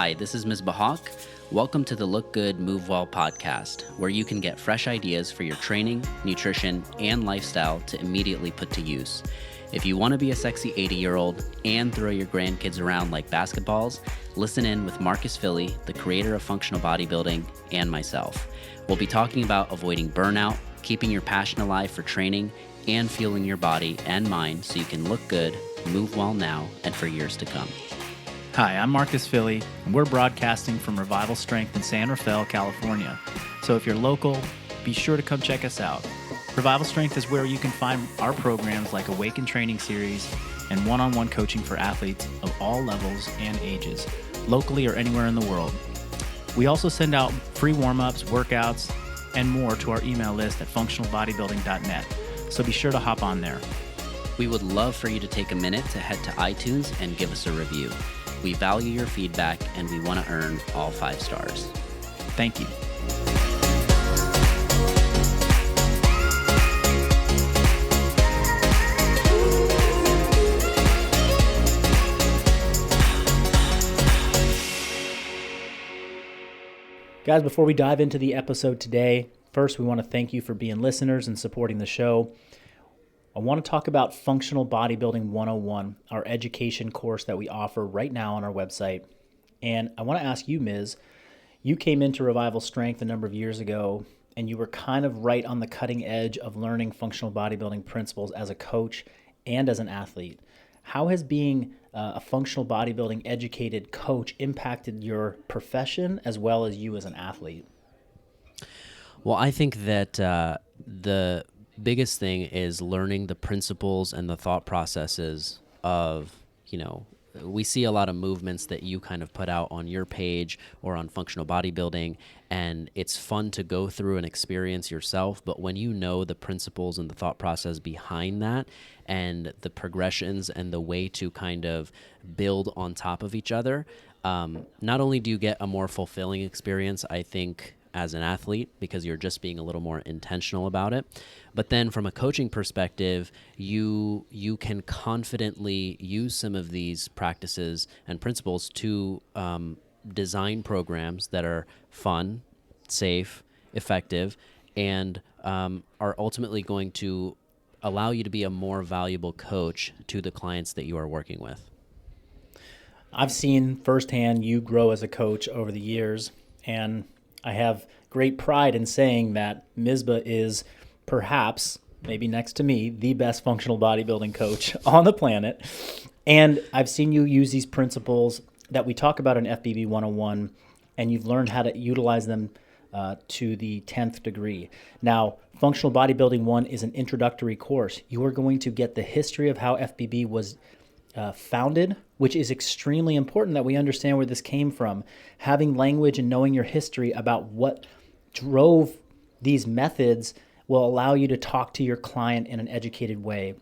Hi, this is Misbah Haque. Welcome to the Look Good, Move Well podcast, where you can get fresh ideas for your training, nutrition, and lifestyle to immediately put to use. If you want to be a sexy 80-year-old and throw your grandkids around like basketballs, listen in with Marcus Philly, the creator of functional bodybuilding, and myself. We'll be talking about avoiding burnout, keeping your passion alive for training, and fueling your body and mind so you can look good, move well now, and for years to come. Hi, I'm Marcus Philly, and we're broadcasting from Revival Strength in San Rafael, California. So if you're local, be sure to come check us out. Revival Strength is where you can find our programs like Awaken Training Series and one-on-one coaching for athletes of all levels and ages, locally or anywhere in the world. We also send out free warm-ups, workouts, and more to our email list at functionalbodybuilding.net. So be sure to hop on there. We would love for you to take a minute to head to iTunes and give us a review. We value your feedback and we want to earn all 5 stars. Thank you. Guys, before we dive into the episode today, first we want to thank you for being listeners and supporting the show. I want to talk about Functional Bodybuilding 101, our education course that we offer right now on our website. And I want to ask you, Ms., you came into Revival Strength a number of years ago, and you were kind of right on the cutting edge of learning functional bodybuilding principles as a coach and as an athlete. How has being a functional bodybuilding educated coach impacted your profession as well as you as an athlete? Well, I think that the biggest thing is learning the principles and the thought processes of, we see a lot of movements that you kind of put out on your page or on functional bodybuilding, and it's fun to go through and experience yourself. But when you know the principles and the thought process behind that and the progressions and the way to kind of build on top of each other, not only do you get a more fulfilling experience, I think, as an athlete, because you're just being a little more intentional about it. But then from a coaching perspective, you can confidently use some of these practices and principles to design programs that are fun, safe, effective, and are ultimately going to allow you to be a more valuable coach to the clients that you are working with. I've seen firsthand you grow as a coach over the years, and I have great pride in saying that Misbah is perhaps, maybe next to me, the best functional bodybuilding coach on the planet. And I've seen you use these principles that we talk about in FBB 101, and you've learned how to utilize them to the 10th degree. Now, Functional Bodybuilding 1 is an introductory course. You are going to get the history of how FBB was founded, which is extremely important that we understand where this came from. Having language and knowing your history about what drove these methods will allow you to talk to your client in an educated way.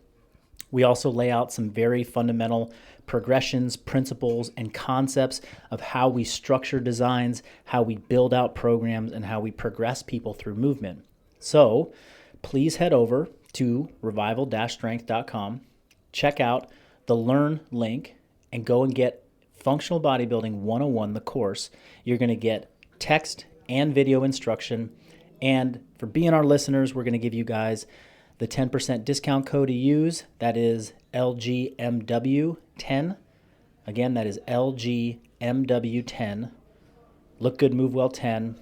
We also lay out some very fundamental progressions, principles, and concepts of how we structure designs, how we build out programs, and how we progress people through movement. So please head over to revival-strength.com, check out the Learn link, and go and get Functional Bodybuilding 101, the course. You're going to get text and video instruction. And for being our listeners, we're going to give you guys the 10% discount code to use. That is LGMW10. Again, that is LGMW10. Look Good, Move Well 10.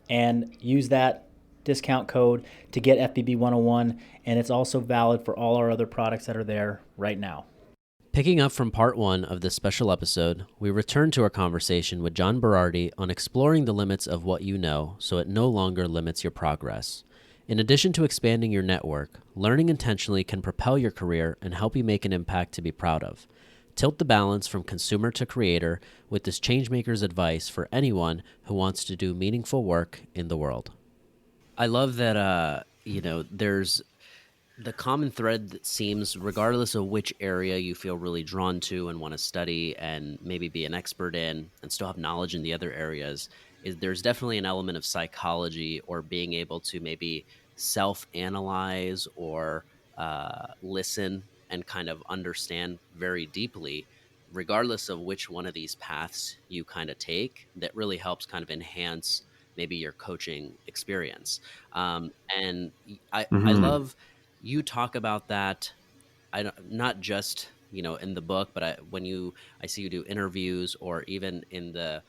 And use that discount code to get FBB 101. And it's also valid for all our other products that are there right now. Picking up from part 1 of this special episode, we return to our conversation with John Berardi on exploring the limits of what you know so it no longer limits your progress. In addition to expanding your network, learning intentionally can propel your career and help you make an impact to be proud of. Tilt the balance from consumer to creator with this changemaker's advice for anyone who wants to do meaningful work in the world. I love that, there's the common thread that seems, regardless of which area you feel really drawn to and want to study and maybe be an expert in and still have knowledge in the other areas, is there's definitely an element of psychology or being able to maybe self-analyze or listen and kind of understand very deeply regardless of which one of these paths you kind of take, that really helps kind of enhance maybe your coaching experience. And I Hmm. love you talk about that. I don't, not just in the book, but I see you do interviews or even in the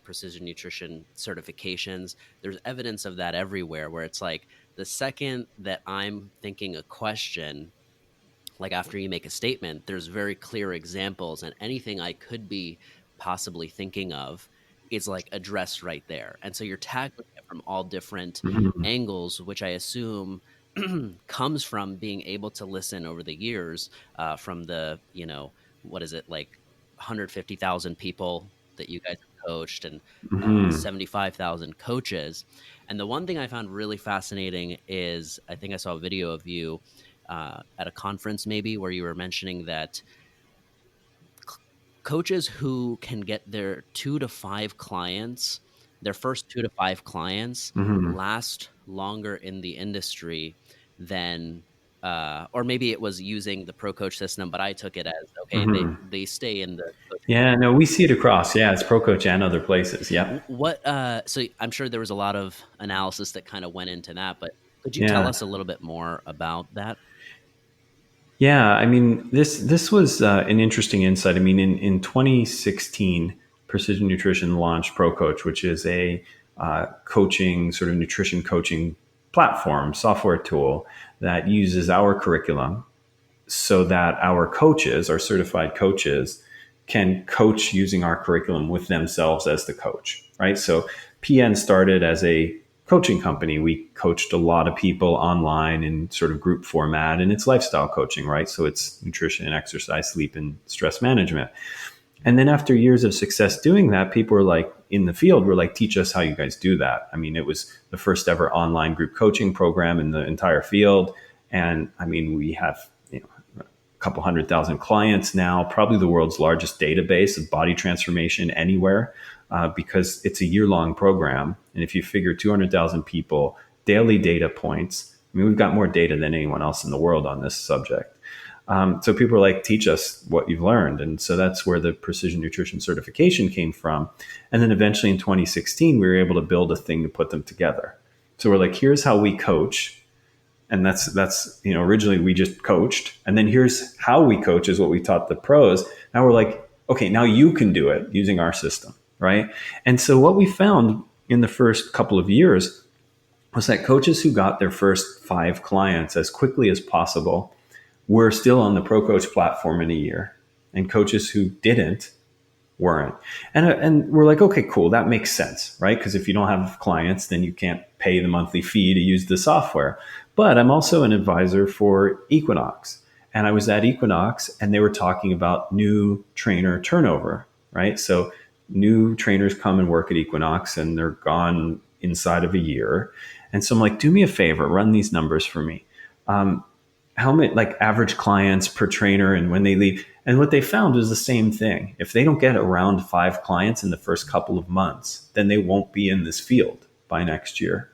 precision nutrition certifications. There's evidence of that everywhere, where it's like the second that I'm thinking a question, like after you make a statement, there's very clear examples, and anything I could be possibly thinking of is like addressed right there. And so you're tackling it from all different Hmm. angles, which I assume comes from being able to listen over the years, from the, what is it, like 150,000 people that you guys have coached, and Hmm. 75,000 coaches. And the one thing I found really fascinating is, I think I saw a video of you at a conference maybe, where you were mentioning that coaches who can get their 2 to 5 clients, their first 2 to 5 clients, Hmm. last longer in the industry than, or maybe it was using the pro coach system, but I took it as, okay, they Hmm. they stay in the coaching. Yeah, no, we see it across. Yeah, it's Pro Coach and other places. Yep. What so I'm sure there was a lot of analysis that kind of went into that, but could you tell Yeah. us a little bit more about that? Yeah, I mean, this was an interesting insight. I mean, in 2016, Precision Nutrition launched Pro Coach, which is a coaching, sort of nutrition coaching platform, software tool that uses our curriculum so that our coaches, our certified coaches, can coach using our curriculum with themselves as the coach, right? So PN started as a coaching company. We coached a lot of people online in sort of group format, and it's lifestyle coaching, right? So it's nutrition, exercise, sleep, and stress management. And then after years of success doing that, people were like, in the field, were like, teach us how you guys do that. I mean, it was the first ever online group coaching program in the entire field. And I mean, we have, a couple 100,000 clients now, probably the world's largest database of body transformation anywhere, because it's a year-long program. And if you figure 200,000 people, daily data points, I mean, we've got more data than anyone else in the world on this subject. So people are like, teach us what you've learned. And so that's where the precision nutrition certification came from. And then eventually in 2016, we were able to build a thing to put them together. So we're like, here's how we coach. And that's originally we just coached, and then here's how we coach is what we taught the pros. Now we're like, okay, now you can do it using our system, right? And so what we found in the first couple of years was that coaches who got their first 5 clients as quickly as possible were still on the Pro Coach platform in a year, and coaches who didn't weren't. And we're like, okay, cool, that makes sense, right? Because if you don't have clients, then you can't pay the monthly fee to use the software. But I'm also an advisor for Equinox. And I was at Equinox and they were talking about new trainer turnover, right? So new trainers come and work at Equinox and they're gone inside of a year. And so I'm like, do me a favor, run these numbers for me. How many, like, average clients per trainer and when they leave? And what they found was the same thing. If they don't get around 5 clients in the first couple of months, then they won't be in this field by next year,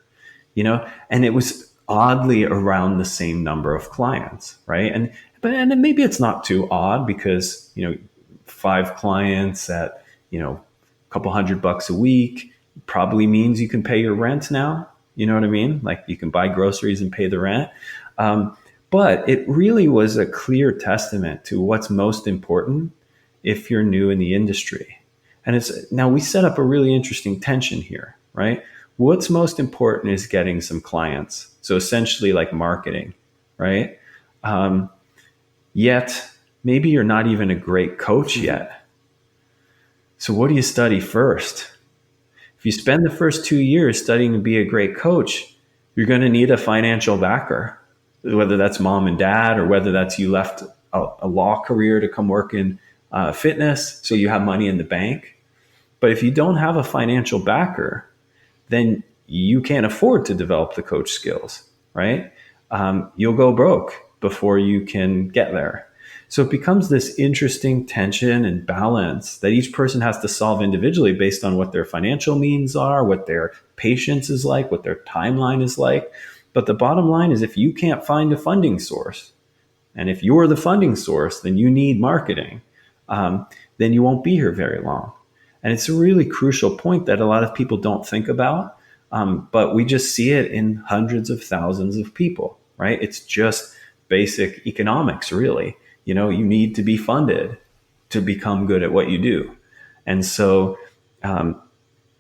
and it was oddly around the same number of clients, right? And maybe it's not too odd because 5 clients at a couple $100 a week probably means you can pay your rent now. You know what I mean? Like, you can buy groceries and pay the rent. But it really was a clear testament to what's most important if you're new in the industry. And it's now we set up a really interesting tension here, right? What's most important is getting some clients. So essentially like marketing, right? Yet maybe you're not even a great coach yet. So what do you study first? If you spend the first 2 years studying to be a great coach, you're going to need a financial backer, whether that's mom and dad or whether that's you left a law career to come work in fitness so you have money in the bank. But if you don't have a financial backer, then you can't afford to develop the coach skills, right? You'll go broke before you can get there. So it becomes this interesting tension and balance that each person has to solve individually based on what their financial means are, what their patience is like, what their timeline is like. But the bottom line is, if you can't find a funding source, and if you're the funding source, then you need marketing. then you won't be here very long. And it's a really crucial point that a lot of people don't think about. But we just see it in hundreds of thousands of people, right? It's just basic economics, really. You need to be funded to become good at what you do. And so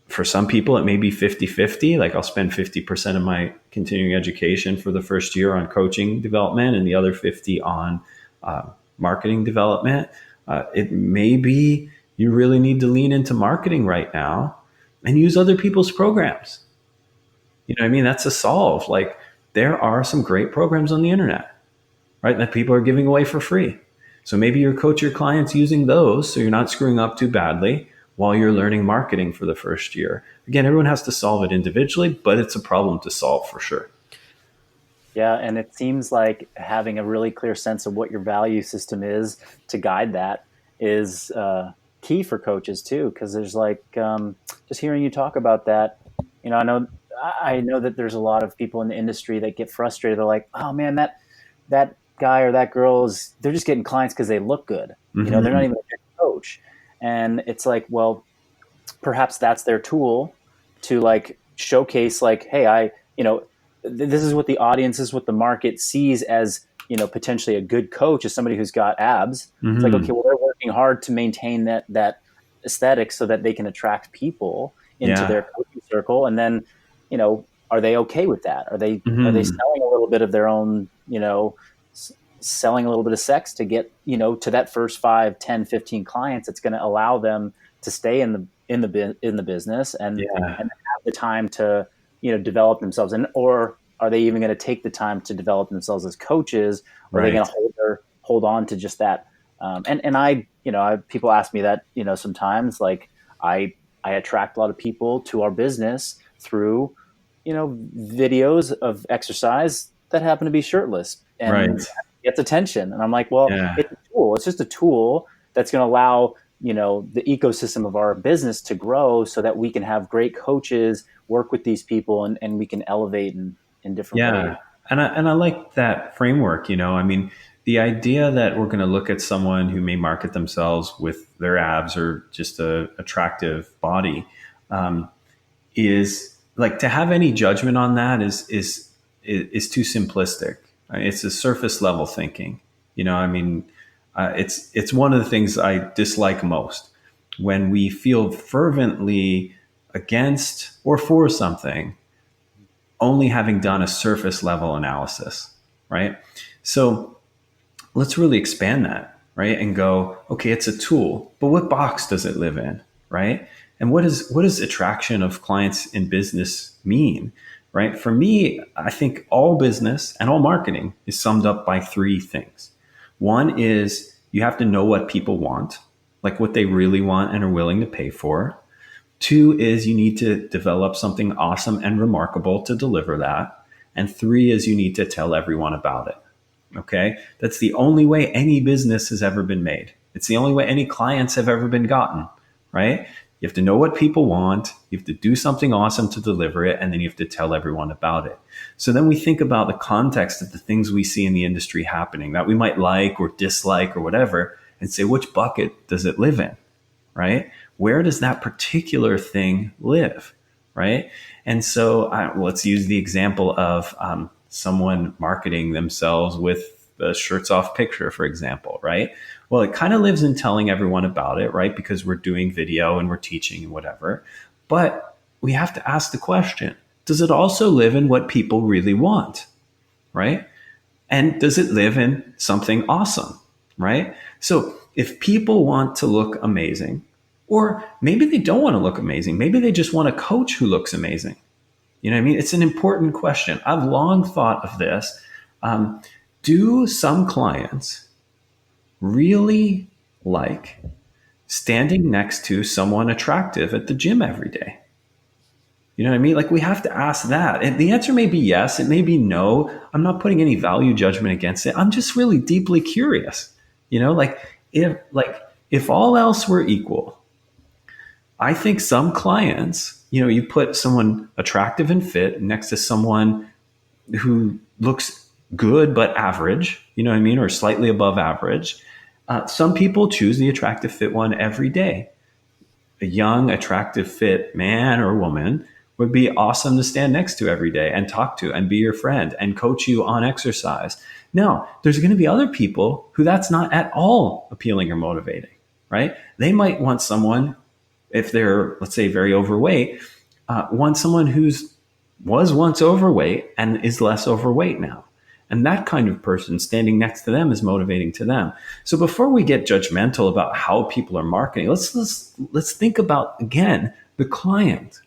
for some people, it may be 50-50. Like I'll spend 50% of my continuing education for the first year on coaching development and the other 50 on marketing development. It may be you really need to lean into marketing right now and use other people's programs. You know what I mean? That's a solve. Like there are some great programs on the internet, right? That people are giving away for free. So maybe you coach your clients using those so you're not screwing up too badly while you're learning marketing for the first year. Again, everyone has to solve it individually, but it's a problem to solve for sure. Yeah, and it seems like having a really clear sense of what your value system is to guide that is key for coaches too. Because there's like just hearing you talk about that, I know that there's a lot of people in the industry that get frustrated. They're like, oh man, that guy or that girl they're just getting clients because they look good. Mm-hmm. They're not even a good coach. And it's like, well, perhaps that's their tool to like showcase like, hey, this is what the audience, this is what the market sees as, potentially a good coach is somebody who's got abs. Mm-hmm. It's like, okay, well, they're working hard to maintain that aesthetic so that they can attract people into their coaching circle. And then, are they okay with that? Are they selling a little bit of their own, selling a little bit of sex to get, to that first 5, 10, 15 clients? It's going to allow them to stay in the business and have the time to, develop themselves. Or are they even going to take the time to develop themselves as coaches? Or are they going to hold on to just that? People ask me that, sometimes like I attract a lot of people to our business through, videos of exercise that happen to be shirtless and gets attention. And I'm like, well, it's a tool. It's just a tool that's going to allow, the ecosystem of our business to grow so that we can have great coaches work with these people and we can elevate in different ways. And I like that framework, the idea that we're going to look at someone who may market themselves with their abs or just a attractive body is like, to have any judgment on that is too simplistic. It's a surface level thinking. It's one of the things I dislike most, when we feel fervently against or for something, only having done a surface level analysis, right? So let's really expand that, right? And go, okay, it's a tool, but what box does it live in, right? And what does attraction of clients in business mean, right? For me, I think all business and all marketing is summed up by 3 things. One is you have to know what people want, like what they really want and are willing to pay for. 2 is you need to develop something awesome and remarkable to deliver that. And 3 is you need to tell everyone about it. Okay. That's the only way any business has ever been made. It's the only way any clients have ever been gotten, right? You have to know what people want. You have to do something awesome to deliver it. And then you have to tell everyone about it. So then we think about the context of the things we see in the industry happening that we might like or dislike or whatever, and say, which bucket does it live in, right? Where does that particular thing live, right? And so let's use the example of someone marketing themselves with the shirts off picture, for example, right? Well, it kind of lives in telling everyone about it, right? Because we're doing video and we're teaching and whatever. But we have to ask the question, does it also live in what people really want, right? And does it live in something awesome, right? So if people want to look amazing, or maybe they don't want to look amazing, maybe they just want a coach who looks amazing. You know what I mean? It's an important question. I've long thought of this. Do some clients really like standing next to someone attractive at the gym every day? You know what I mean? Like, we have to ask that. And the answer may be yes. It may be no. I'm not putting any value judgment against it. I'm just really deeply curious. If all else were equal, I think some clients, you put someone attractive and fit next to someone who looks good but average, you know what I mean, or slightly above average, Some people choose the attractive fit one every day. A young, attractive fit man or woman would be awesome to stand next to every day and talk to and be your friend and coach you on exercise. Now, there's going to be other people who that's not at all appealing or motivating, right? They might want someone, if they're, let's say, very overweight, want someone who's was once overweight and is less overweight now. And that kind of person standing next to them is motivating to them. So before we get judgmental about how people are marketing, let's think about, again, the client.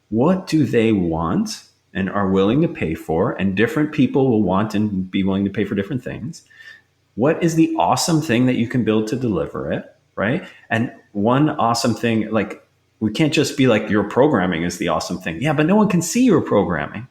What do they want and are willing to pay for? And different people will want and be willing to pay for different things. What is the awesome thing that you can build to deliver it, right? And one awesome thing, like, we can't just be like, your programming is the awesome thing. Yeah, but no one can see your programming.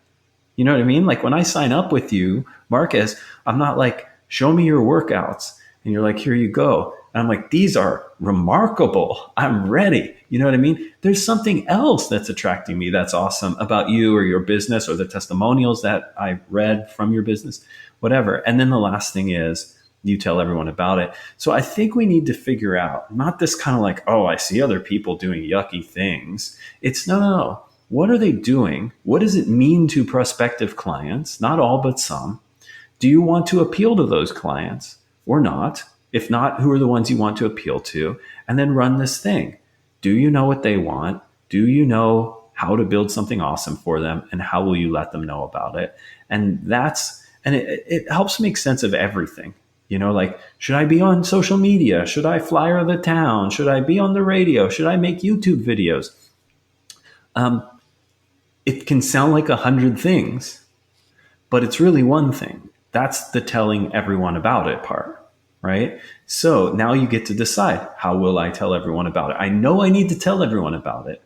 You know what I mean? Like, when I sign up with you, Marcus, I'm not like, show me your workouts. And you're like, here you go. And I'm like, these are remarkable. I'm ready. You know what I mean? There's something else that's attracting me that's awesome about you or your business or the testimonials that I read from your business, whatever. And then the last thing is, you tell everyone about it. So I think we need to figure out, not this kind of like, oh, I see other people doing yucky things. It's no. What are they doing? What does it mean to prospective clients? Not all, but some. Do you want to appeal to those clients or not? If not, who are the ones you want to appeal to? And then run this thing. Do you know what they want? Do you know how to build something awesome for them? And how will you let them know about it? And it helps make sense of everything. You know, like, should I be on social media? Should I flyer the town? Should I be on the radio? Should I make YouTube videos? It can sound like 100 things, but it's really one thing. That's the telling everyone about it part, right? So now you get to decide, how will I tell everyone about it? I know I need to tell everyone about it,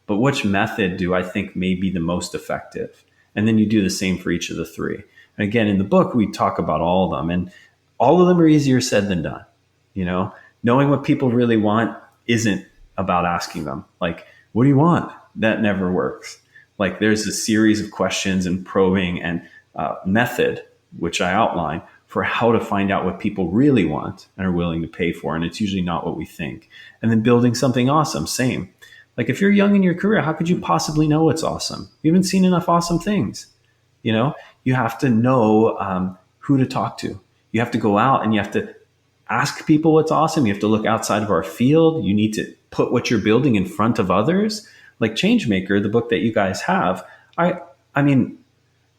but which method do I think may be the most effective? And then you do the same for each of the three. And again, in the book, we talk about all of them, and all of them are easier said than done. You know, knowing what people really want isn't about asking them, like, what do you want? That never works. Like, there's a series of questions and probing and method, which I outline, for how to find out what people really want and are willing to pay for. And it's usually not what we think. And then building something awesome, same. Like, if you're young in your career, how could you possibly know what's awesome? You haven't seen enough awesome things. You know, you have to know who to talk to. You have to go out and you have to ask people what's awesome. You have to look outside of our field. You need to put what you're building in front of others. Like Changemaker, the book that you guys have, I mean,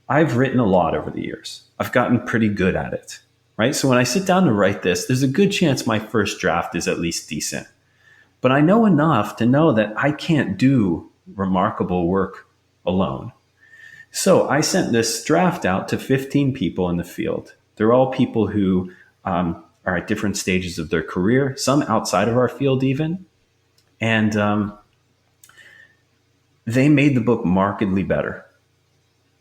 I've written a lot over the years. I've gotten pretty good at it, right? So when I sit down to write this, there's a good chance my first draft is at least decent. But I know enough to know that I can't do remarkable work alone. So I sent this draft out to 15 people in the field. They're all people who are at different stages of their career, some outside of our field even. And they made the book markedly better.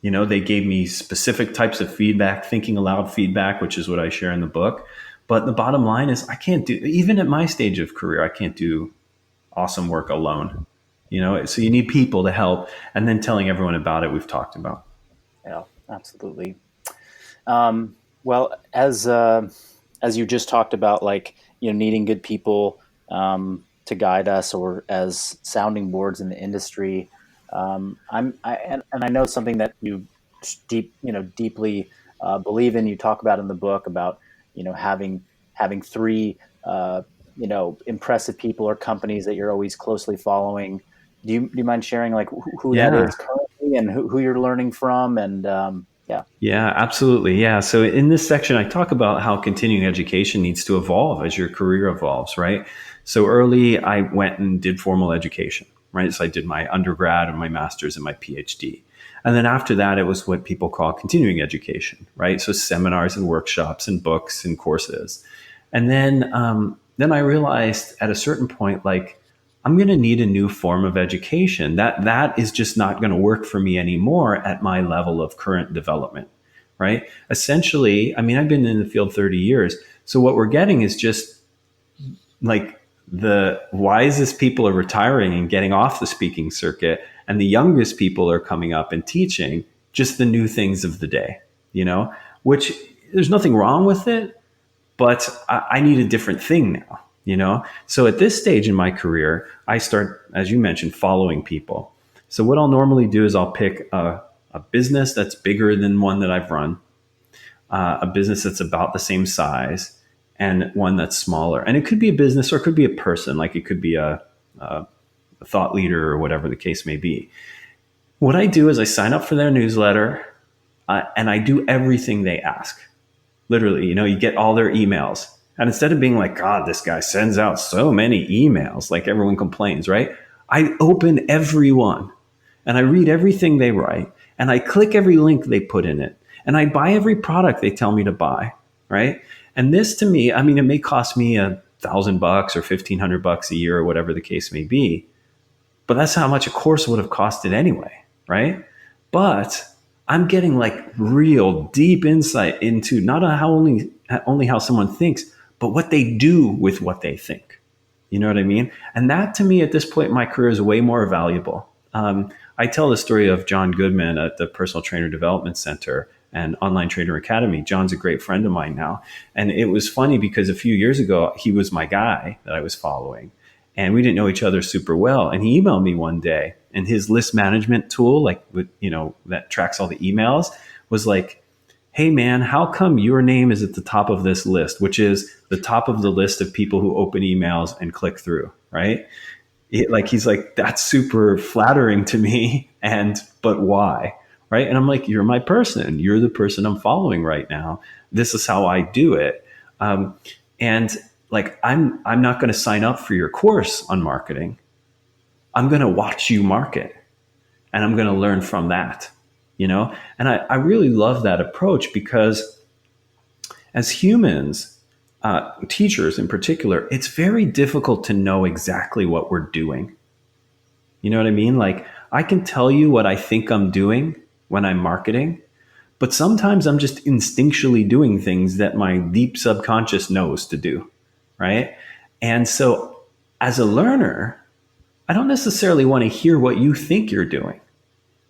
You know, they gave me specific types of feedback, thinking aloud feedback, which is what I share in the book. But the bottom line is, I can't do, even at my stage of career, I can't do awesome work alone. You know, so you need people to help. And then telling everyone about it, we've talked about. Yeah, absolutely. Well, as you just talked about, like, you know, needing good people to guide us, or as sounding boards in the industry, I know something that you deeply believe in. You talk about in the book about, you know, having three impressive people or companies that you're always closely following. Do you mind sharing, like, who that is currently and who you're learning from? And Yeah, absolutely. Yeah. So in this section, I talk about how continuing education needs to evolve as your career evolves, right? So early, I went and did formal education, right? So I did my undergrad and my master's and my PhD. And then after that, it was what people call continuing education, right? So seminars and workshops and books and courses. And then I realized at a certain point, like, I'm going to need a new form of education. That is just not going to work for me anymore at my level of current development, right? Essentially, I mean, I've been in the field 30 years. So what we're getting is just like the wisest people are retiring and getting off the speaking circuit, and the youngest people are coming up and teaching just the new things of the day, you know, which there's nothing wrong with it. but I need a different thing now, you know? So at this stage in my career, I start, as you mentioned, following people. So what I'll normally do is I'll pick a business that's bigger than one that I've run, a business that's about the same size, and one that's smaller. And it could be a business or it could be a person, like it could be a thought leader or whatever the case may be. What I do is I sign up for their newsletter and I do everything they ask. Literally, you know, you get all their emails. And instead of being like, God, this guy sends out so many emails, like everyone complains, right? I open every one and I read everything they write and I click every link they put in it and I buy every product they tell me to buy, right? And this to me, I mean, it may cost me $1,000 or $1,500 a year or whatever the case may be, but that's how much a course would have costed anyway, right? But I'm getting like real deep insight into not how only how someone thinks, but what they do with what they think. You know what I mean? And that to me at this point in my career is way more valuable. I tell the story of John Goodman at the Personal Trainer Development Center and Online Trainer Academy. John's a great friend of mine now. And it was funny because a few years ago, he was my guy that I was following. And we didn't know each other super well. And he emailed me one day, and his list management tool, like, you know, that tracks all the emails, was like, hey man, how come your name is at the top of this list, which is the top of the list of people who open emails and click through, right? He's like, that's super flattering to me. But why? Right. And I'm like, you're my person. You're the person I'm following right now. This is how I do it. And like, I'm not going to sign up for your course on marketing. I'm going to watch you market and I'm going to learn from that, you know? And I really love that approach because as humans, teachers in particular, it's very difficult to know exactly what we're doing. You know what I mean? Like, I can tell you what I think I'm doing when I'm marketing, but sometimes I'm just instinctually doing things that my deep subconscious knows to do, right? And so as a learner, I don't necessarily want to hear what you think you're doing.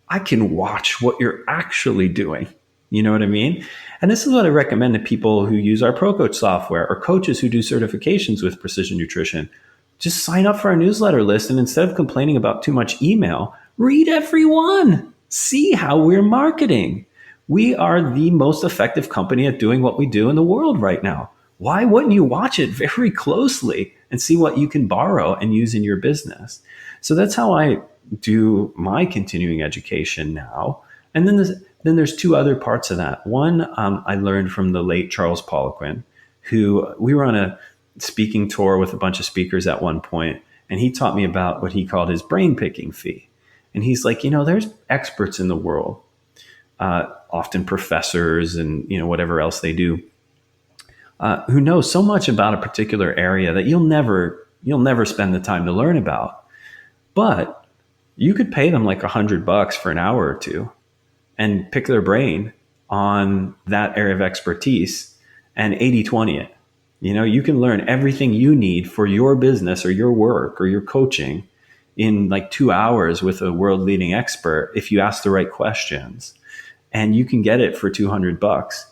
I can watch what you're actually doing. You know what I mean? And this is what I recommend to people who use our ProCoach software or coaches who do certifications with precision nutrition. Just sign up for our newsletter list, and instead of complaining about too much email, read every one. See how we're marketing. We are the most effective company at doing what we do in the world right now. Why wouldn't you watch it very closely and see what you can borrow and use in your business? So that's how I do my continuing education now. And then there's two other parts of that. One, I learned from the late Charles Poliquin, who we were on a speaking tour with a bunch of speakers at one point, and he taught me about what he called his brain picking fee. And he's like, you know, there's experts in the world, often professors and, you know, whatever else they do, who know so much about a particular area that you'll never spend the time to learn about. But you could pay them like $100 for an hour or two and pick their brain on that area of expertise and 80-20 it. You know, you can learn everything you need for your business or your work or your coaching in like 2 hours with a world leading expert if you ask the right questions. And you can get it for $200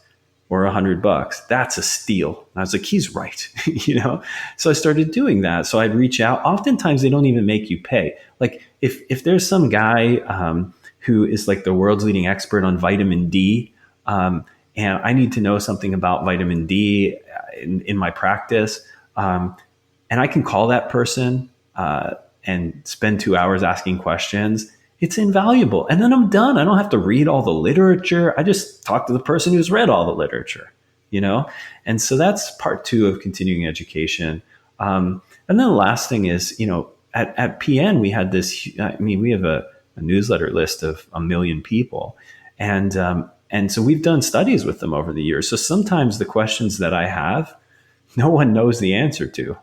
or $100. That's a steal. And I was like, he's right. You know? So I started doing that. So I'd reach out. Oftentimes they don't even make you pay. Like if there's some guy who is like the world's leading expert on vitamin D, and I need to know something about vitamin D in my practice, and I can call that person and spend 2 hours asking questions, it's invaluable. And then I'm done. I don't have to read all the literature. I just talk to the person who's read all the literature, you know? And so that's part two of continuing education. And then the last thing is, you know, at PN, we had this, I mean, we have a newsletter list of 1 million people. And so we've done studies with them over the years. So sometimes the questions that I have, no one knows the answer to,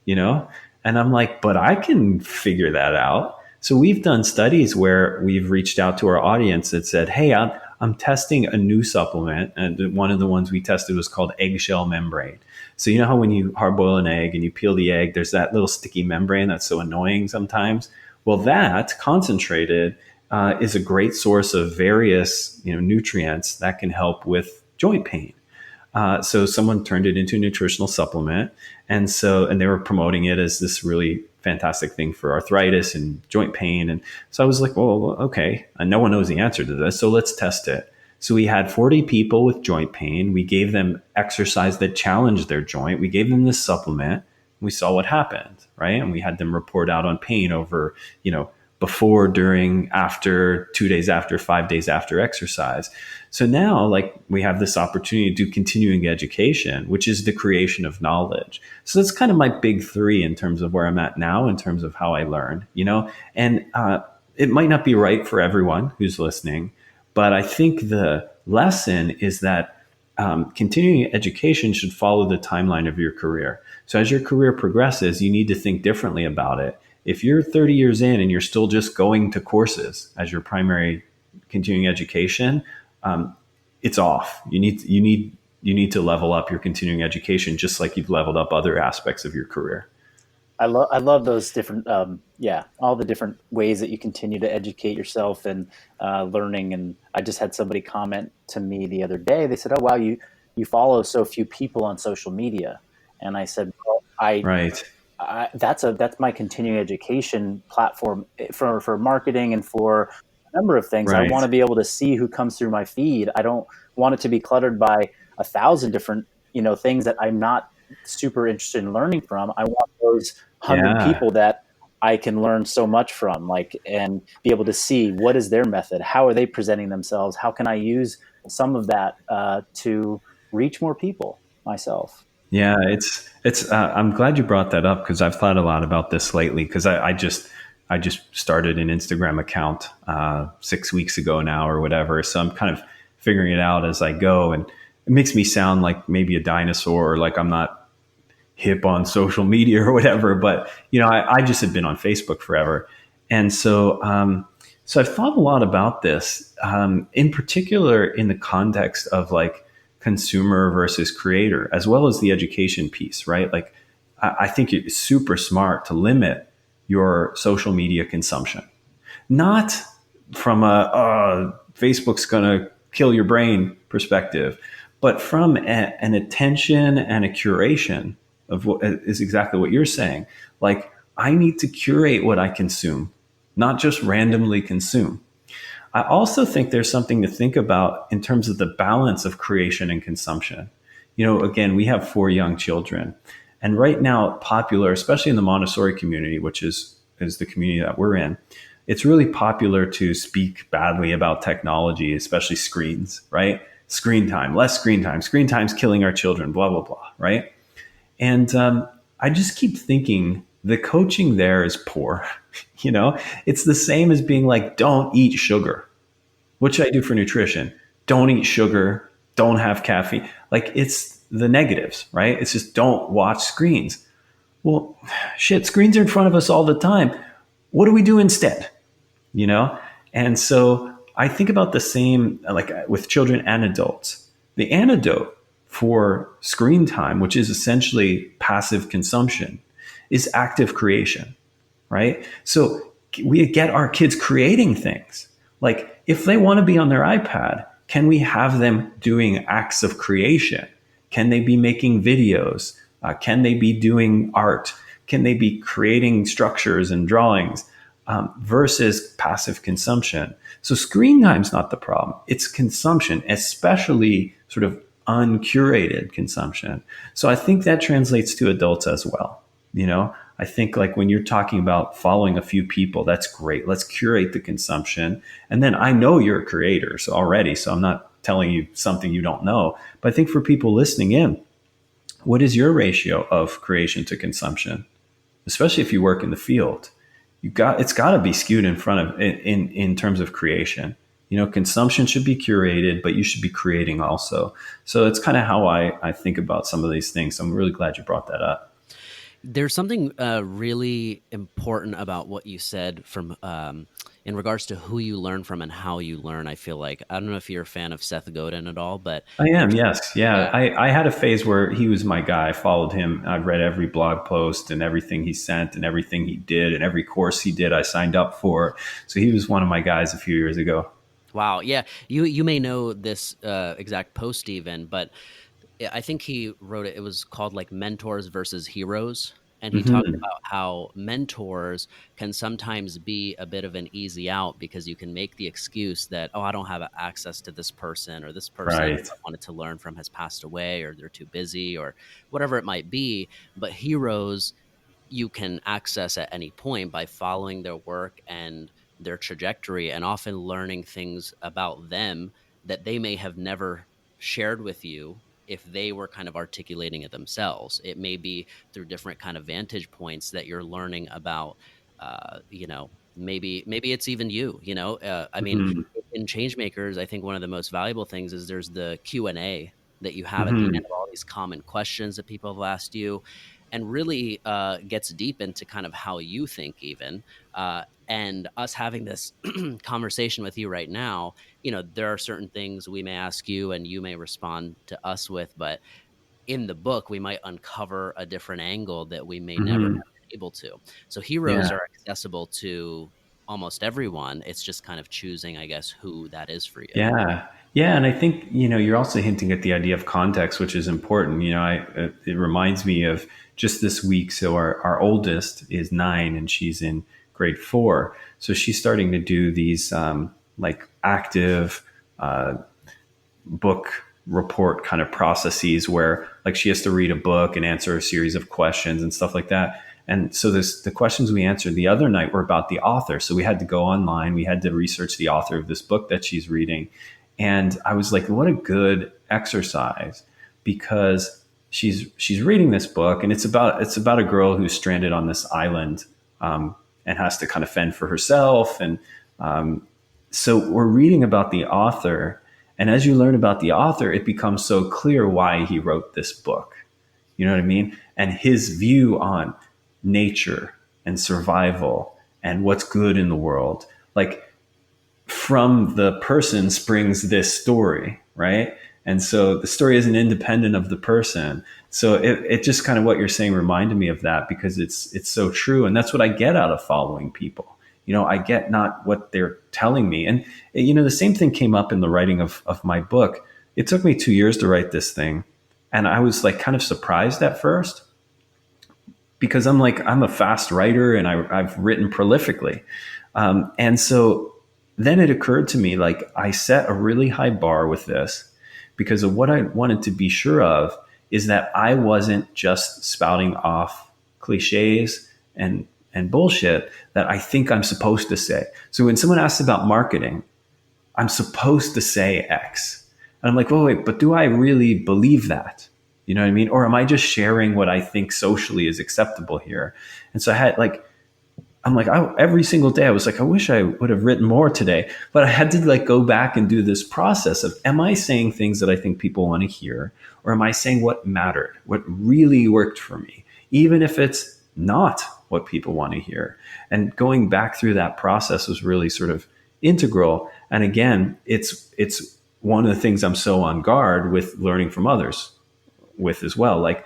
you know? And I'm like, but I can figure that out. So we've done studies where we've reached out to our audience that said, hey, I'm testing a new supplement. And one of the ones we tested was called eggshell membrane. So you know how when you hard boil an egg and you peel the egg, there's that little sticky membrane that's so annoying sometimes? Well, that concentrated is a great source of various, you know, nutrients that can help with joint pain. So someone turned it into a nutritional supplement, and they were promoting it as this really fantastic thing for arthritis and joint pain. And so I was like, well, okay, and no one knows the answer to this, so let's test it. So we had 40 people with joint pain. We gave them exercise that challenged their joint. We gave them this supplement. We saw what happened, right? And we had them report out on pain over, before, during, after, 2 days after, 5 days after exercise. So now, like, we have this opportunity to do continuing education, which is the creation of knowledge. So that's kind of my big three in terms of where I'm at now, in terms of how I learn, and it might not be right for everyone who's listening, but I think the lesson is that continuing education should follow the timeline of your career. So as your career progresses, you need to think differently about it. If you're 30 years in and you're still just going to courses as your primary continuing education, it's off. You need to level up your continuing education, just like you've leveled up other aspects of your career. I love those different all the different ways that you continue to educate yourself and learning. And I just had somebody comment to me the other day. They said, "Oh wow, you follow so few people on social media," and I said, "Well, Right. that's my continuing education platform for marketing and for a number of things. I Right. want to be able to see who comes through my feed. I don't want it to be cluttered by 1,000 different things that I'm not super interested in learning from. I want those 100 Yeah. people that I can learn so much from, like, and be able to see what is their method, how are they presenting themselves, how can I use some of that to reach more people myself." Yeah, it's. I'm glad you brought that up because I've thought a lot about this lately. Because I just started an Instagram account 6 weeks ago now or whatever. So I'm kind of figuring it out as I go, and it makes me sound like maybe a dinosaur, or like I'm not hip on social media or whatever. But I just had been on Facebook forever, and so I've thought a lot about this, in particular in the context of like consumer versus creator, as well as the education piece, right? Like, I think it's super smart to limit your social media consumption, not from a Facebook's going to kill your brain perspective, but from an attention and a curation of what is exactly what you're saying. Like, I need to curate what I consume, not just randomly consume. I also think there's something to think about in terms of the balance of creation and consumption. Again, we have 4 young children, and right now, popular, especially in the Montessori community, which is the community that we're in, it's really popular to speak badly about technology, especially screens, right? Screen time, less screen time. Screen time's killing our children, blah, blah, blah, right? And I just keep thinking the coaching there is poor. It's the same as being like, don't eat sugar. What should I do for nutrition? Don't eat sugar. Don't have caffeine. Like, it's the negatives, right? It's just don't watch screens. Well, shit, screens are in front of us all the time. What do we do instead? You know? And so I think about the same, like with children and adults. The antidote for screen time, which is essentially passive consumption, is active creation, right? So we get our kids creating things. Like, if they want to be on their iPad, can we have them doing acts of creation? Can they be making videos? Can they be doing art? Can they be creating structures and drawings, versus passive consumption? So screen time's not the problem. It's consumption, especially sort of uncurated consumption. So I think that translates to adults as well. I think, like, when you're talking about following a few people, that's great. Let's curate the consumption. And then I know you're a creator so I'm not telling you something you don't know. But I think for people listening in, what is your ratio of creation to consumption? Especially if you work in the field, it's got to be skewed in front of in terms of creation. Consumption should be curated, but you should be creating also. So it's kind of how I think about some of these things. So I'm really glad you brought that up. There's something really important about what you said from in regards to who you learn from and how you learn. I feel like, I don't know if you're a fan of Seth Godin at all, but I am, yes. Yeah. yeah. I had a phase where he was my guy. I followed him. I've read every blog post and everything he sent and everything he did and every course he did I signed up for. So he was one of my guys a few years ago. Wow. Yeah. You may know this exact post even, but I think he wrote it. It was called like Mentors versus Heroes. And he talked Hmm. about how mentors can sometimes be a bit of an easy out because you can make the excuse that, oh, I don't have access to this person, or this person Right. I wanted to learn from has passed away, or they're too busy, or whatever it might be. But heroes, you can access at any point by following their work and their trajectory, and often learning things about them that they may have never shared with you if they were kind of articulating it themselves. It may be through different kind of vantage points that you're learning about, maybe it's even you, I mean, Hmm. in change makers, I think one of the most valuable things is there's the Q&A that you have at the end Hmm. of all these common questions that people have asked you, and really gets deep into kind of how you think, even. And us having this conversation with you right now, there are certain things we may ask you and you may respond to us with, but in the book, we might uncover a different angle that we may never have Hmm. been able to. So heroes Yeah. are accessible to almost everyone. It's just kind of choosing, I guess, who that is for you. Yeah. Yeah. And I think, you're also hinting at the idea of context, which is important. It reminds me of just this week. So our oldest is 9 and she's in grade 4. So she's starting to do these like active book report kind of processes where like she has to read a book and answer a series of questions and stuff like that. And so the questions we answered the other night were about the author. So we had to go online, we had to research the author of this book that she's reading. And I was like, what a good exercise, because she's reading this book and it's about a girl who's stranded on this island, and has to kind of fend for herself. And so we're reading about the author, and as you learn about the author, it becomes so clear why he wrote this book. You know what I mean? And his view on nature and survival and what's good in the world. Like, from the person springs this story, right? And so the story isn't independent of the person. So it just kind of, what you're saying reminded me of that, because it's so true. And that's what I get out of following people. I get not what they're telling me. And, the same thing came up in the writing of my book. It took me 2 years to write this thing. And I was like kind of surprised at first, because I'm a fast writer and I've written prolifically. And so then it occurred to me, like, I set a really high bar with this, because of what I wanted to be sure of is that I wasn't just spouting off cliches and bullshit that I think I'm supposed to say. So when someone asks about marketing, I'm supposed to say X. And I'm like, well, wait, but do I really believe that? You know what I mean? Or am I just sharing what I think socially is acceptable here? And so I'm like, every single day I was like, I wish I would have written more today. But I had to like go back and do this process of, am I saying things that I think people want to hear? Or am I saying what mattered, what really worked for me, even if it's not what people want to hear? And going back through that process was really sort of integral. And again, it's one of the things I'm so on guard with learning from others with as well. Like,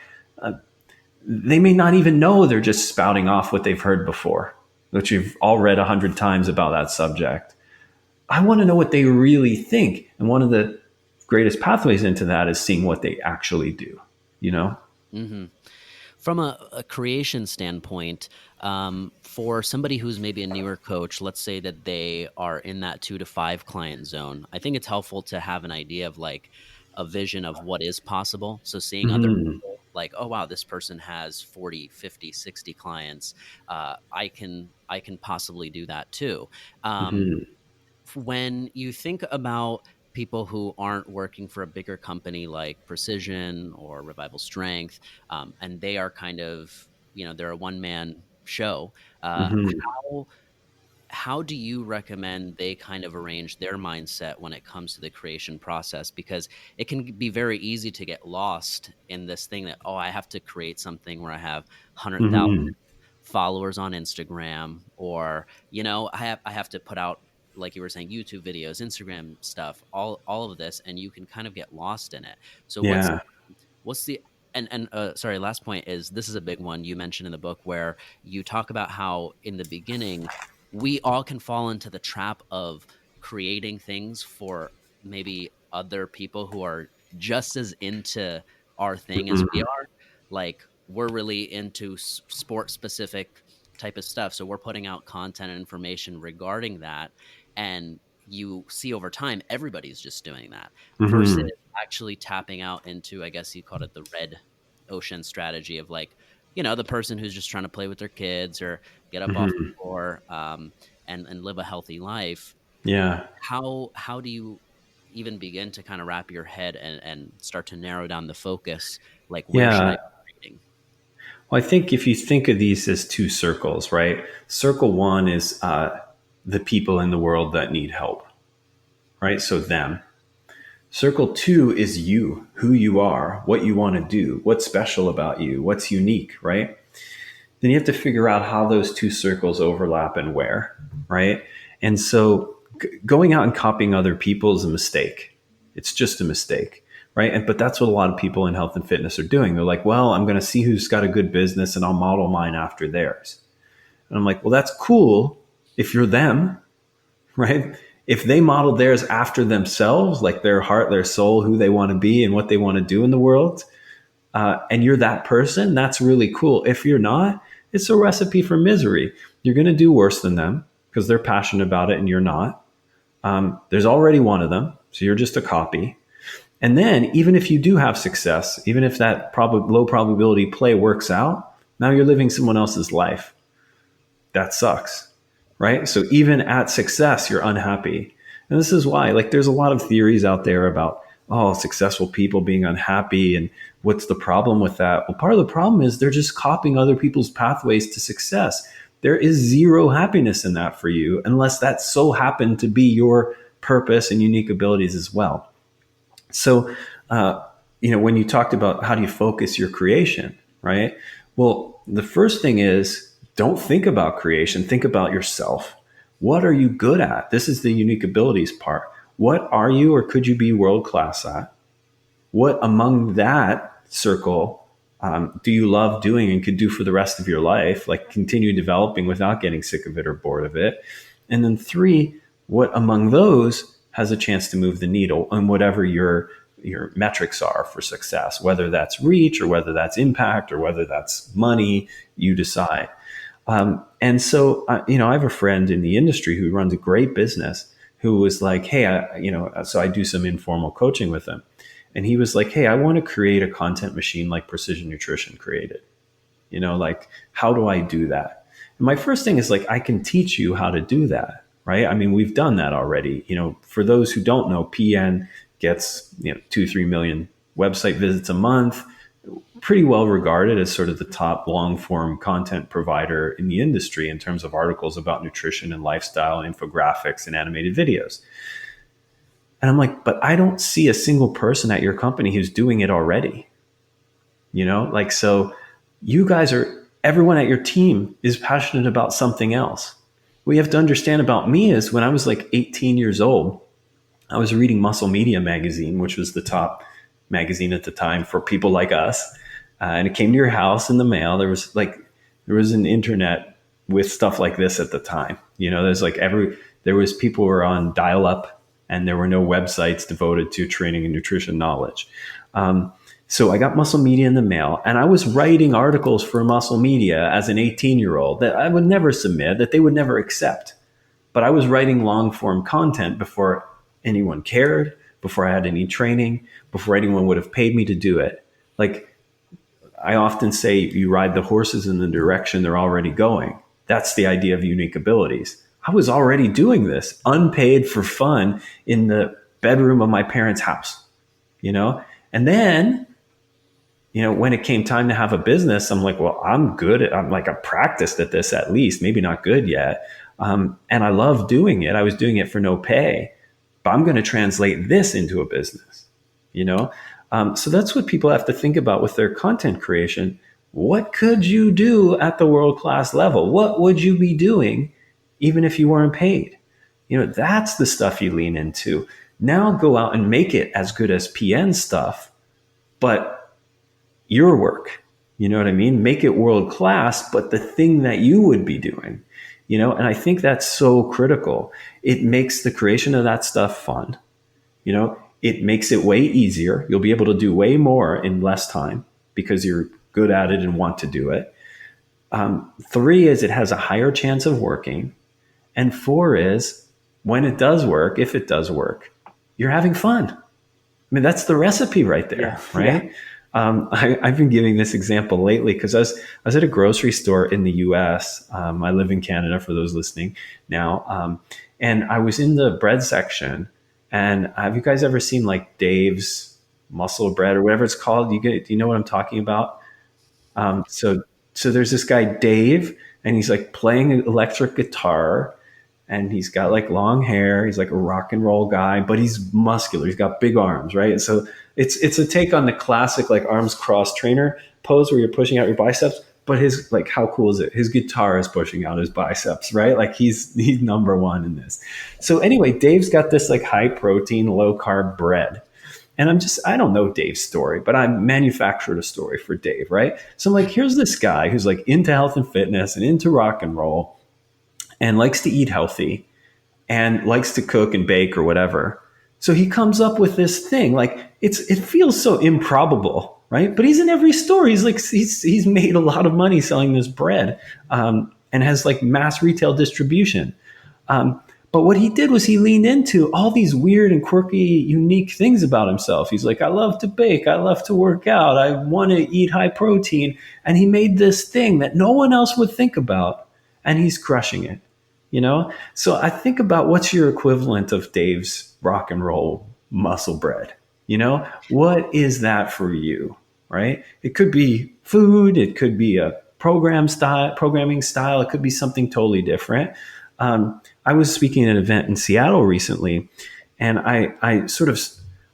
they may not even know, they're just spouting off what they've heard before, which you've all read 100 times about that subject. I want to know what they really think. And one of the greatest pathways into that is seeing what they actually do, you know? Hmm. From a creation standpoint, for somebody who's maybe a newer coach, let's say that they are in that 2 to 5 client zone, I think it's helpful to have an idea of like a vision of what is possible. So seeing other Hmm. people like, oh, wow, this person has 40, 50, 60 clients. I can possibly do that too. Um, Hmm. when you think about people who aren't working for a bigger company like Precision or Revival Strength, and they are kind of, they're a one-man show, Hmm. how do you recommend they kind of arrange their mindset when it comes to the creation process? Because it can be very easy to get lost in this thing that, oh, I have to create something where I have 100,000 Hmm. followers on Instagram, or I have to put out, like you were saying, YouTube videos, Instagram stuff, all of this, and you can kind of get lost in it. So Yeah. what's the and sorry, last point is, this is a big one you mentioned in the book, where you talk about how in the beginning we all can fall into the trap of creating things for maybe other people who are just as into our thing as we are. Like we're really into sport specific type of stuff. So we're putting out content and information regarding that. And you see over time, everybody's just doing that versus Hmm. actually tapping out into, I guess you called it the red ocean strategy of like, you know, the person who's just trying to play with their kids or get up off the Hmm. floor, and live a healthy life. Yeah. How do you even begin to kind of wrap your head and start to narrow down the focus? Like, where should I Yeah. be reading? Well, I think if you think of these as two circles, right? Circle one is the people in the world that need help, right? So them. Circle two is you, who you are, what you want to do, what's special about you, what's unique, right? Then you have to figure out how those two circles overlap and where, right? And so going out and copying other people is a mistake. It's just a mistake, right? But that's what a lot of people in health and fitness are doing. They're like, well, I'm going to see who's got a good business and I'll model mine after theirs. And I'm like, well, that's cool if you're them, right? If they model theirs after themselves, like their heart, their soul, who they want to be and what they want to do in the world, and you're that person, that's really cool. If you're not, it's a recipe for misery. You're going to do worse than them because they're passionate about it and you're not. There's already one of them, so you're just a copy. And then, even if you do have success, even if that low probability play works out, now you're living someone else's life. That sucks, right? So even at success, you're unhappy. And this is why, like, there's a lot of theories out there about, oh, successful people being unhappy and what's the problem with that? Well, part of the problem is they're just copying other people's pathways to success. There is zero happiness in that for you unless that so happened to be your purpose and unique abilities as well. So, when you talked about how do you focus your creation, right? Well, the first thing is don't think about creation, think about yourself. What are you good at? This is the unique abilities part. What are you or could you be world class at? What among that circle do you love doing and could do for the rest of your life? Like continue developing without getting sick of it or bored of it. And then three, what among those has a chance to move the needle on whatever your metrics are for success, whether that's reach or whether that's impact or whether that's money, you decide. And so, I have a friend in the industry who runs a great business who was like, hey, so I do some informal coaching with him. And he was like, hey, I want to create a content machine like Precision Nutrition created. Like, how do I do that? And my first thing is like, I can teach you how to do that, right? I mean, we've done that already. For those who don't know, PN gets, 2-3 million website visits a month, pretty well regarded as sort of the top long form content provider in the industry in terms of articles about nutrition and lifestyle, and infographics and animated videos. And I'm like, but I don't see a single person at your company who's doing it already. So you guys everyone at your team is passionate about something else. What you have to understand about me is when I was like 18 years old, I was reading Muscle Media magazine, which was the top magazine at the time for people like us. And it came to your house in the mail. There was an internet with stuff like this at the time. There was people who were on dial up, and there were no websites devoted to training and nutrition knowledge. So I got Muscle Media in the mail, and I was writing articles for Muscle Media as an 18-year-old that I would never submit, that they would never accept. But I was writing long form content before anyone cared, before I had any training, before anyone would have paid me to do it. Like I often say, you ride the horses in the direction they're already going. That's the idea of unique abilities. I was already doing this unpaid for fun in the bedroom of my parents' house, and then, when it came time to have a business, I'm like, well, I'm practiced at this at least, maybe not good yet. And I love doing it. I was doing it for no pay, but I'm going to translate this into a business, So that's what people have to think about with their content creation. What could you do at the world-class level? What would you be doing even if you weren't paid? That's the stuff you lean into. Now go out and make it as good as PN stuff, but your work, you know what I mean? Make it world-class, but the thing that you would be doing, and I think that's so critical. It makes the creation of that stuff fun. it makes it way easier. You'll be able to do way more in less time because you're good at it and want to do it. 3 is it has a higher chance of working. And 4 is when it does work, if it does work, you're having fun. I mean, that's the recipe right there, Yeah. right? Yeah. I've been giving this example lately because I was at a grocery store in the US. I live in Canada for those listening now. And I was in the bread section. And have you guys ever seen like Dave's muscle bread or whatever it's called? Do you know what I'm talking about? So so there's this guy Dave, and he's like playing an electric guitar, and he's got like long hair. He's like a rock and roll guy, but he's muscular. He's got big arms, right? And so it's a take on the classic like arms cross trainer pose where you're pushing out your biceps. But his like how cool is it? His guitar is pushing out his biceps, right? Like he's number one in this. So anyway, Dave's got this like high protein, low carb bread. And I don't know Dave's story, but I manufactured a story for Dave, right? So I'm like, here's this guy who's like into health and fitness and into rock and roll and likes to eat healthy and likes to cook and bake or whatever. So he comes up with this thing. Like it feels so improbable, right? But he's in every store. He's like, he's made a lot of money selling this bread and has like mass retail distribution. But what he did was he leaned into all these weird and quirky, unique things about himself. He's like, I love to bake. I love to work out. I want to eat high protein. And he made this thing that no one else would think about. And he's crushing it, you know? So I think about what's your equivalent of Dave's rock and roll muscle bread? You know, what is that for you, right? It could be food. It could be a programming style. It could be something totally different. I was speaking at an event in Seattle recently, and I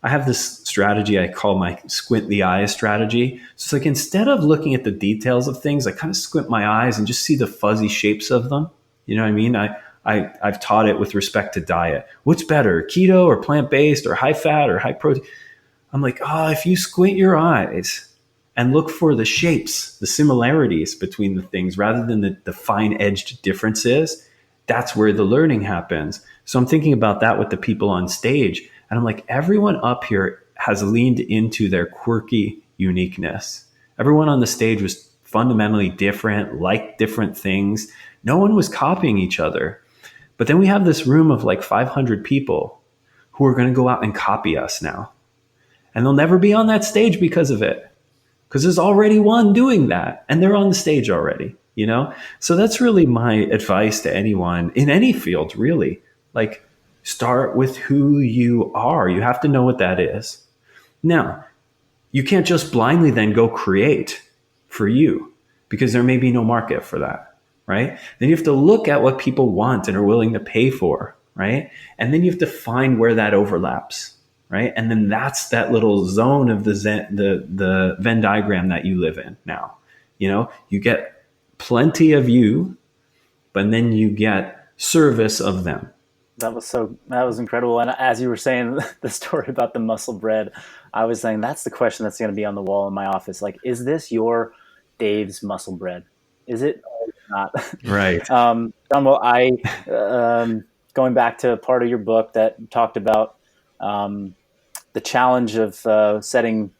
have this strategy I call my squint the eyes strategy. So it's like instead of looking at the details of things, I kind of squint my eyes and just see the fuzzy shapes of them. You know what I mean? I've taught it with respect to diet. What's better, keto or plant-based or high fat or high protein? I'm like, if you squint your eyes and look for the shapes, the similarities between the things rather than the fine-edged differences, that's where the learning happens. So I'm thinking about that with the people on stage. And I'm like, everyone up here has leaned into their quirky uniqueness. Everyone on the stage was fundamentally different, liked different things. No one was copying each other. But then we have this room of like 500 people who are going to go out and copy us now. And they'll never be on that stage because of it. Because there's already one doing that, and they're on the stage already, you know? So that's really my advice to anyone in any field, really. Like, start with who you are. You have to know what that is. Now, you can't just blindly then go create for you because there may be no market for that, right? Then you have to look at what people want and are willing to pay for, right? And then you have to find where that overlaps, right? And then that's that little zone of the Venn diagram that you live in now. You know, you get plenty of you, but then you get service of them. That was incredible. And as you were saying the story about the muscle bread, I was saying that's the question that's going to be on the wall in my office. Like, is this your Dave's muscle bread? Is it or is it not? Right. John, well, going back to part of your book that talked about the challenge of setting,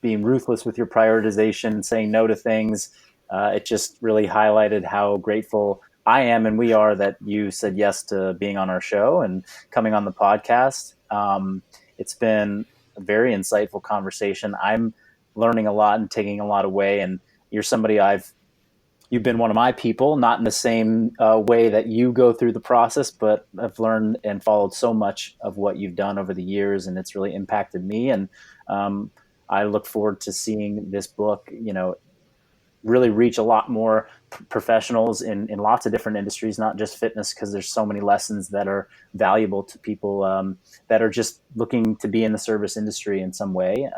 being ruthless with your prioritization, saying no to things. It just really highlighted how grateful I am and we are that you said yes to being on our show and coming on the podcast. It's been a very insightful conversation. I'm learning a lot and taking a lot away. And you're somebody you've been one of my people, not in the same way that you go through the process, but I've learned and followed so much of what you've done over the years, and it's really impacted me. And I look forward to seeing this book, really reach a lot more professionals in lots of different industries, not just fitness, because there's so many lessons that are valuable to people that are just looking to be in the service industry in some way.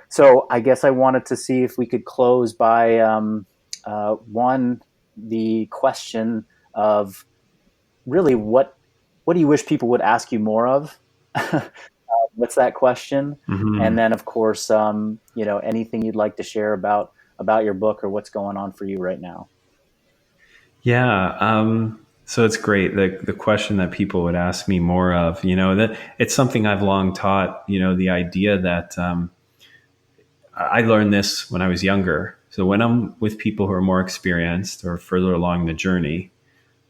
So I guess I wanted to see if we could close by the question of really what do you wish people would ask you more of? What's that question? Mm-hmm. And then, of course, anything you'd like to share about your book or what's going on for you right now. Yeah. So it's great. The question that people would ask me more of, that it's something I've long taught, the idea that I learned this when I was younger. So when I'm with people who are more experienced or further along the journey,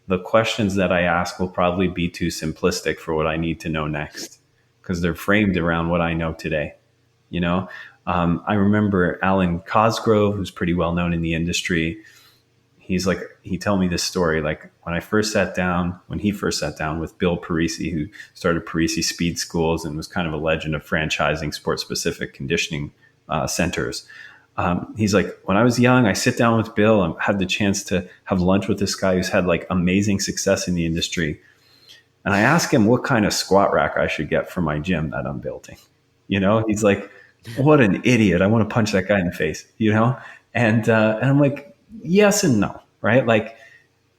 the questions that I ask will probably be too simplistic for what I need to know next because they're framed around what I know today. You know, I remember Alan Cosgrove, who's pretty well known in the industry. He told me this story. Like when he first sat down with Bill Parisi, who started Parisi Speed Schools and was kind of a legend of franchising sport specific conditioning centers. He's like, when I was young, I sit down with Bill and had the chance to have lunch with this guy who's had like amazing success in the industry. And I asked him what kind of squat rack I should get for my gym that I'm building. He's like, what an idiot. I want to punch that guy in the face. And I'm like, yes and no, right? Like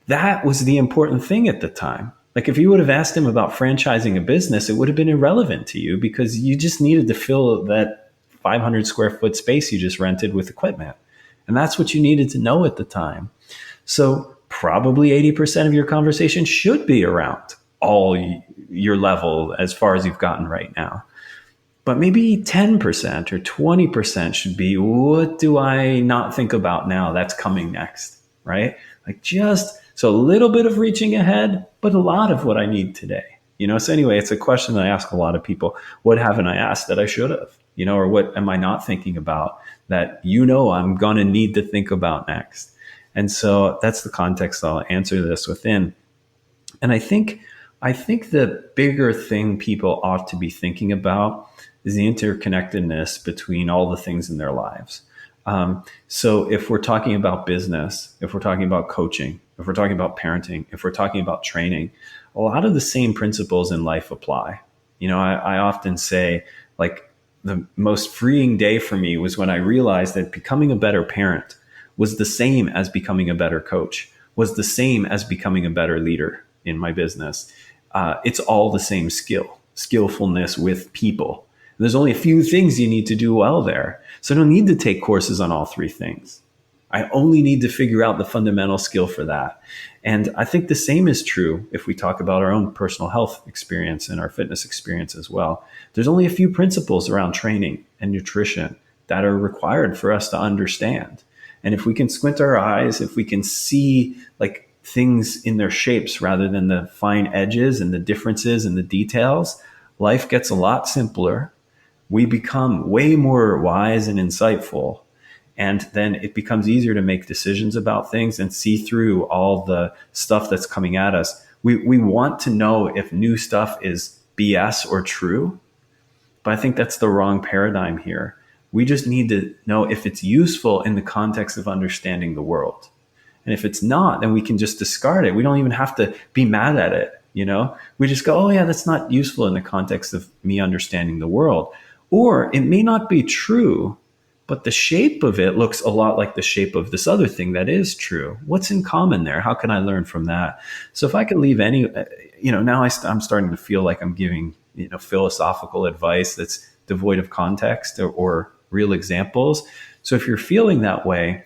that was the important thing at the time. Like if you would have asked him about franchising a business, it would have been irrelevant to you because you just needed to fill that 500 square foot space you just rented with equipment. And that's what you needed to know at the time. So probably 80% of your conversation should be around all your level as far as you've gotten right now. But maybe 10% or 20% should be, what do I not think about now that's coming next, right? Like so a little bit of reaching ahead, but a lot of what I need today. So anyway, it's a question that I ask a lot of people. What haven't I asked that I should have? Or what am I not thinking about that I'm going to need to think about next? And so that's the context I'll answer this within. And I think the bigger thing people ought to be thinking about is the interconnectedness between all the things in their lives. So if we're talking about business, if we're talking about coaching, if we're talking about parenting, if we're talking about training, a lot of the same principles in life apply. I often say, like, the most freeing day for me was when I realized that becoming a better parent was the same as becoming a better coach, was the same as becoming a better leader in my business. It's all the same skillfulness with people. There's only a few things you need to do well there. So I don't need to take courses on all three things. I only need to figure out the fundamental skill for that. And I think the same is true if we talk about our own personal health experience and our fitness experience as well. There's only a few principles around training and nutrition that are required for us to understand. And if we can squint our eyes, if we can see like things in their shapes rather than the fine edges and the differences and the details, life gets a lot simpler. We become way more wise and insightful. And then it becomes easier to make decisions about things and see through all the stuff that's coming at us. We want to know if new stuff is BS or true, but I think that's the wrong paradigm here. We just need to know if it's useful in the context of understanding the world. And if it's not, then we can just discard it. We don't even have to be mad at it. We just go, oh yeah, that's not useful in the context of me understanding the world. Or it may not be true, but the shape of it looks a lot like the shape of this other thing that is true. What's in common there? How can I learn from that? So if I could leave now I'm starting to feel like I'm giving, philosophical advice that's devoid of context or real examples. So if you're feeling that way,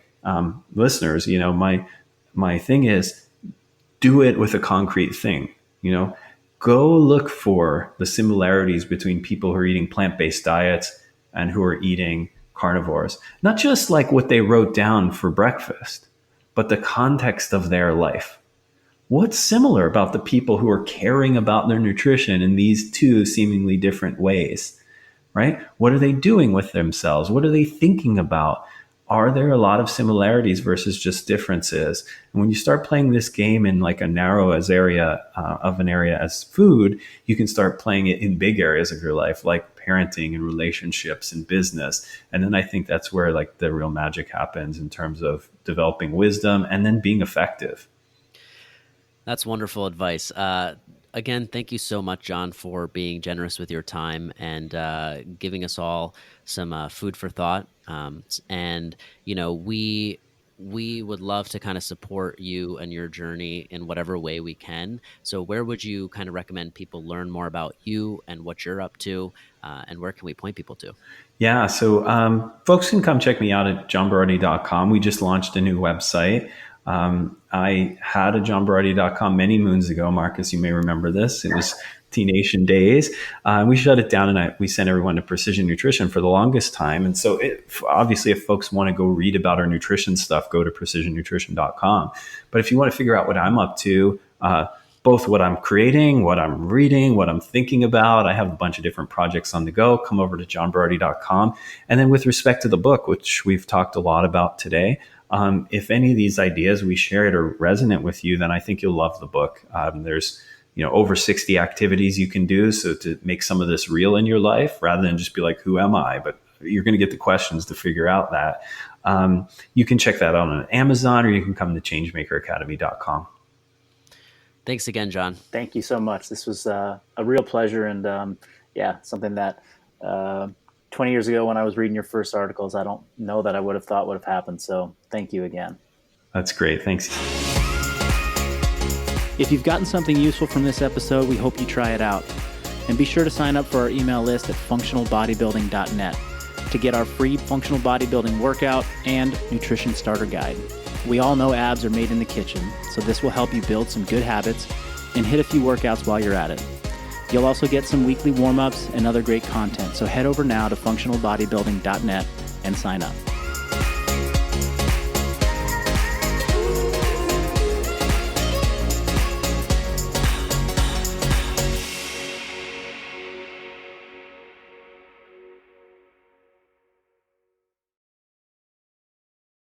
listeners, my thing is do it with a concrete thing, go look for the similarities between people who are eating plant-based diets and who are eating carnivores, not just like what they wrote down for breakfast, but the context of their life. What's similar about the people who are caring about their nutrition in these two seemingly different ways, right? What are they doing with themselves? What are they thinking about? Are there a lot of similarities versus just differences? And when you start playing this game in like a narrow area as food, you can start playing it in big areas of your life, like parenting and relationships and business. And then I think that's where like the real magic happens in terms of developing wisdom and then being effective. That's wonderful advice. Again, thank you so much, John, for being generous with your time and giving us all some food for thought. And we would love to kind of support you and your journey in whatever way we can. So where would you kind of recommend people learn more about you and what you're up to? And where can we point people to? Yeah, so folks can come check me out at johnberardi.com. We just launched a new website. I had a johnberardi.com many moons ago. Marcus, you may remember this. It was T-Nation days. We shut it down and we sent everyone to Precision Nutrition for the longest time. And so obviously, if folks want to go read about our nutrition stuff, go to precisionnutrition.com. But if you want to figure out what I'm up to, both what I'm creating, what I'm reading, what I'm thinking about, I have a bunch of different projects on the go. Come over to johnberardi.com. And then with respect to the book, which we've talked a lot about today, if any of these ideas we shared are resonant with you, then I think you'll love the book. There's over 60 activities you can do. So to make some of this real in your life, rather than just be like, who am I? But you're going to get the questions to figure out that. You can check that out on Amazon, or you can come to changemakeracademy.com. Thanks again, John. Thank you so much. This was a real pleasure, and something that 20 years ago when I was reading your first articles, I don't know that I would have thought would have happened. So thank you again. That's great. Thanks. If you've gotten something useful from this episode, we hope you try it out. And be sure to sign up for our email list at functionalbodybuilding.net to get our free functional bodybuilding workout and nutrition starter guide. We all know abs are made in the kitchen, so this will help you build some good habits and hit a few workouts while you're at it. You'll also get some weekly warm-ups and other great content, so head over now to functionalbodybuilding.net and sign up.